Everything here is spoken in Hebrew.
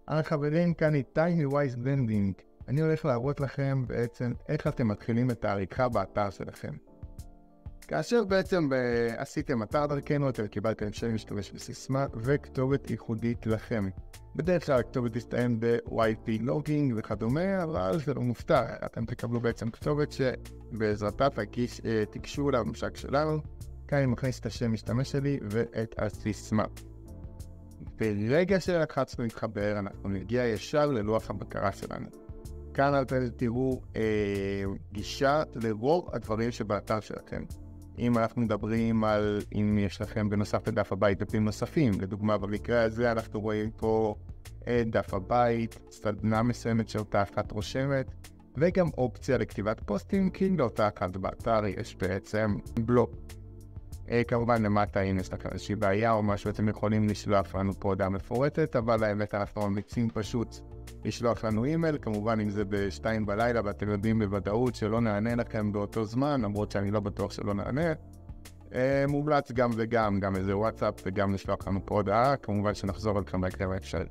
החברים כאן איתי מווייז בלנדינג. אני הולך להראות לכם בעצם איך אתם מתחילים את העריכה באתר שלכם. כאשר בעצם עשיתם אתר דרכנו, אתם קיבלתם שם משתמש בסיסמה וכתובת ייחודית לכם. בדרך כלל הכתובת תסתיים ב-YP לוגינג וכדומה, אבל זה לא מופתע. אתם תקבלו בעצם כתובת שבעזרתה תקשרו לממשק שלנו. כאן אני מכניס את השם משתמש שלי ואת הסיסמה. ברגע שלחצנו להתחבר, אנחנו נגיע ישר ללוח הבקרה שלנו. כאן אתם תראו גישה לרוב הדברים שבאתר שלכם. אם אנחנו מדברים על אם יש לכם בנוסף לדף הבית דפים נוספים, לדוגמה במקרה הזה אנחנו רואים פה דף הבית, סדנה מסוימת שאותה אחת רושמת, וגם אופציה לכתיבת פוסטים, כי לאותה אחת באתר יש בעצם בלוק. כמובן למטה אם יש לכם איזושהי בעיה או משהו, אתם יכולים לשלוח לנו פה הודעה מפורטת, אבל האמת אנחנו ממליצים פשוט לשלוח לנו אימייל, כמובן אם זה ב-2 בלילה ואתם יודעים בוודאות שלא נענה לכם באותו זמן, למרות שאני לא בטוח שלא נענה. מומלץ גם וגם, גם איזה וואטסאפ וגם לשלוח לנו פה הודעה, כמובן שנחזור לכם בהקדם האפשרי.